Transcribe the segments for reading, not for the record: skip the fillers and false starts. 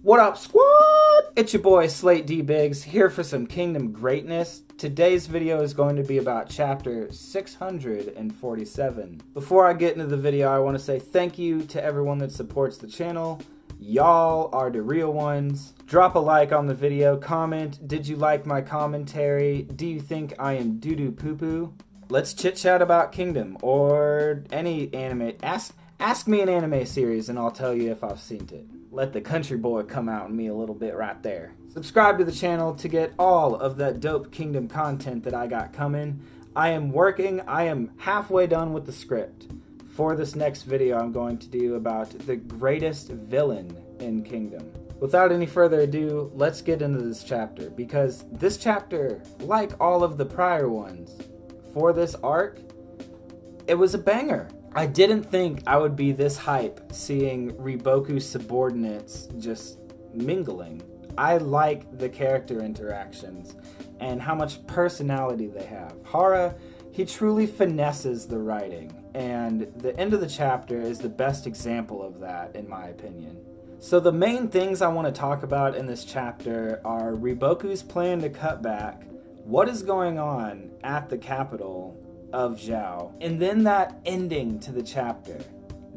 What up, squad? It's your boy SlAtE D Biggs here for some Kingdom greatness. Today's video is going to be about chapter 647. Before I get into the video, I want to say thank you to everyone that supports the channel. Y'all are the real ones. Drop a like on the video, comment, did you like my commentary? Do you think I am doo-doo poo-poo? Let's chit-chat about Kingdom, or any anime. Ask me an anime series and I'll tell you if I've seen it. Let the country boy come out in me a little bit right there. Subscribe to the channel to get all of that dope Kingdom content that I got coming. I am halfway done with the script. For this next video, I'm going to do about the greatest villain in Kingdom. Without any further ado, let's get into this chapter, because this chapter, like all of the prior ones, for this arc, it was a banger. I didn't think I would be this hype seeing Riboku's subordinates just mingling. I like the character interactions and how much personality they have. Hara, he truly finesses the writing, and the end of the chapter is the best example of that, in my opinion. So the main things I want to talk about in this chapter are Riboku's plan to cut back, what is going on at the capital of Zhao, and then that ending to the chapter.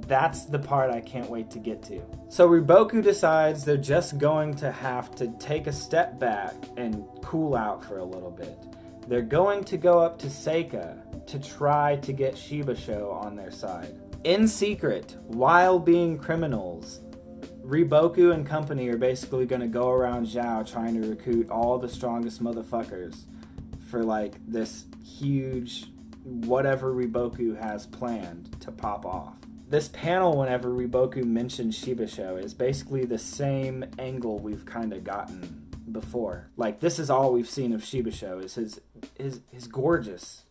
That's the part I can't wait to get to. So Riboku decides they're just going to have to take a step back and cool out for a little bit. They're going to go up to Seika to try to get Shibasho on their side. In secret, while being criminals, Riboku and company are basically going to go around Zhao trying to recruit all the strongest motherfuckers for like this huge whatever Riboku has planned to pop off. This panel, whenever Riboku mentions Shibasho, is basically the same angle we've kind of gotten before. Like, this is all we've seen of Shibasho, is his gorgeous,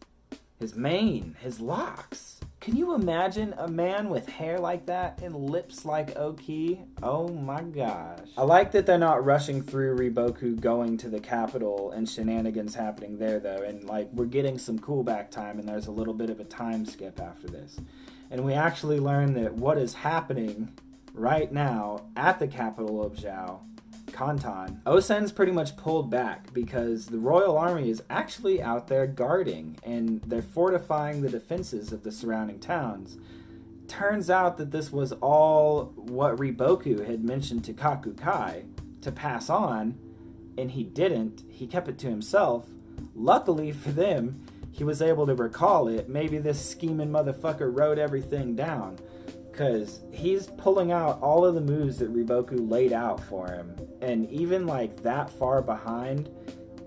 his mane, his locks. Can you imagine a man with hair like that and lips like Oki? Oh my gosh. I like that they're not rushing through Riboku going to the capital and shenanigans happening there though, and like we're getting some coolback time and there's a little bit of a time skip after this. And we actually learn that what is happening right now at the capital of Zhao, Kanton, Osen's pretty much pulled back because the royal army is actually out there guarding and they're fortifying the defenses of the surrounding towns. Turns out that this was all what Riboku had mentioned to Kakukai to pass on, and he didn't. He kept it to himself. Luckily for them, he was able to recall it. Maybe this scheming motherfucker wrote everything down, because he's pulling out all of the moves that Riboku laid out for him. And even like that far behind,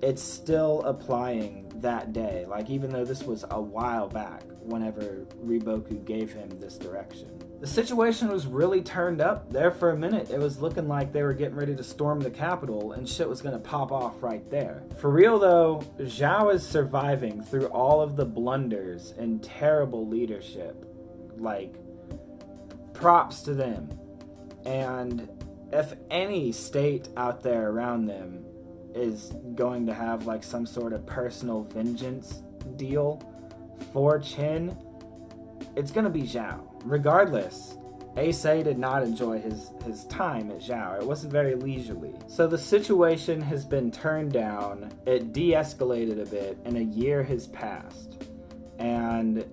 it's still applying that day. Like, even though this was a while back, whenever Riboku gave him this direction. The situation was really turned up there for a minute. It was looking like they were getting ready to storm the capital and shit was gonna pop off right there. For real though, Zhao is surviving through all of the blunders and terrible leadership. Like, props to them. And if any state out there around them is going to have like some sort of personal vengeance deal for Qin, it's gonna be Zhao. Regardless, Ace did not enjoy his time at Zhao. It wasn't very leisurely. So the situation has been turned down, it de-escalated a bit, and a year has passed. And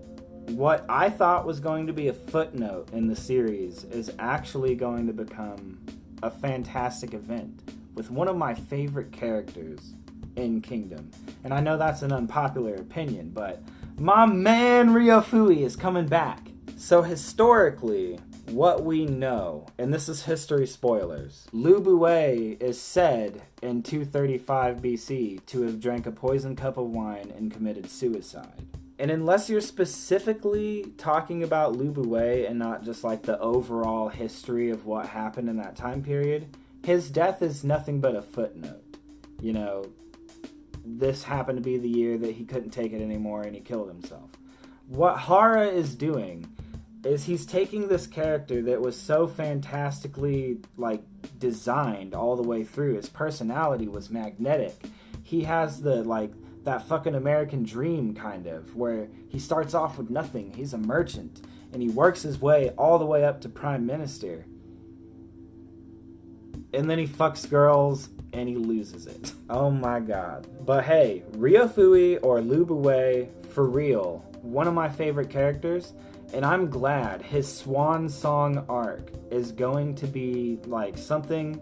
what I thought was going to be a footnote in the series is actually going to become a fantastic event with one of my favorite characters in Kingdom. And I know that's an unpopular opinion, but my man Ryofui is coming back. So historically, what we know, and this is history spoilers, Lu Buwei is said in 235 BC to have drank a poisoned cup of wine and committed suicide. And unless you're specifically talking about Lu Buwei and not just like the overall history of what happened in that time period, his death is nothing but a footnote. You know, this happened to be the year that he couldn't take it anymore and he killed himself. What Hara is doing is he's taking this character that was so fantastically like designed all the way through. His personality was magnetic. He has the like that fucking American dream kind of, where he starts off with nothing. He's a merchant and he works his way all the way up to prime minister. and then he fucks girls and he loses it. Oh my god. But hey, Ryofui or Lu Buwei, for real, one of my favorite characters, and I'm glad his swan song arc is going to be like something.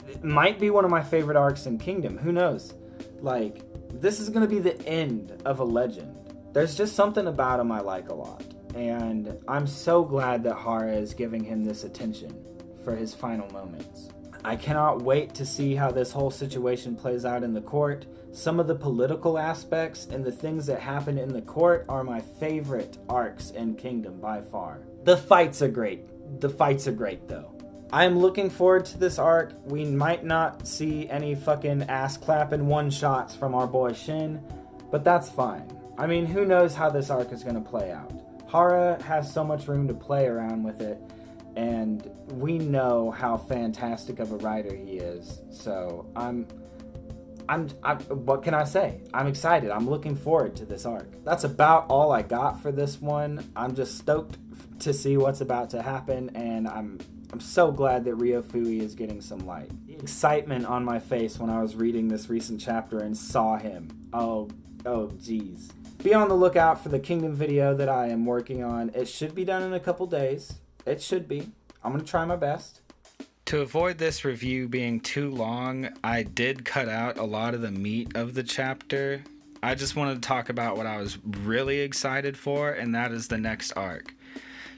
It might be one of my favorite arcs in Kingdom, who knows? Like, this is gonna be the end of a legend. There's just something about him I like a lot, and I'm so glad that Hara is giving him this attention for his final moments. I cannot wait to see how this whole situation plays out in the court. Some of the political aspects and the things that happen in the court are my favorite arcs in Kingdom by far. The fights are great. The fights are great though. I am looking forward to this arc. We might not see any fucking ass clapping one-shots from our boy Shin, but that's fine. I mean, who knows how this arc is going to play out. Hara has so much room to play around with it, and we know how fantastic of a writer he is. So I'm what can I say? I'm excited. I'm looking forward to this arc. That's about all I got for this one. I'm just stoked to see what's about to happen, and I'm so glad that Ryofui is getting some light. The excitement on my face when I was reading this recent chapter and saw him. Oh geez. Be on the lookout for the Kingdom video that I am working on. It should be done in a couple days. It should be. I'm going to try my best. To avoid this review being too long, I did cut out a lot of the meat of the chapter. I just wanted to talk about what I was really excited for, and that is the next arc.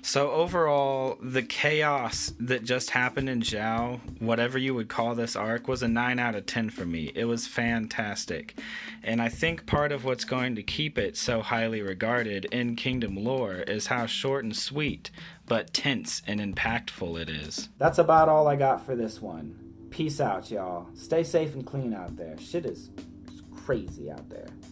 So overall, the chaos that just happened in Zhao, whatever you would call this arc, was a 9 out of 10 for me. It was fantastic. And I think part of what's going to keep it so highly regarded in Kingdom lore is how short and sweet, but tense and impactful it is. That's about all I got for this one. Peace out, y'all. Stay safe and clean out there. Shit is crazy out there.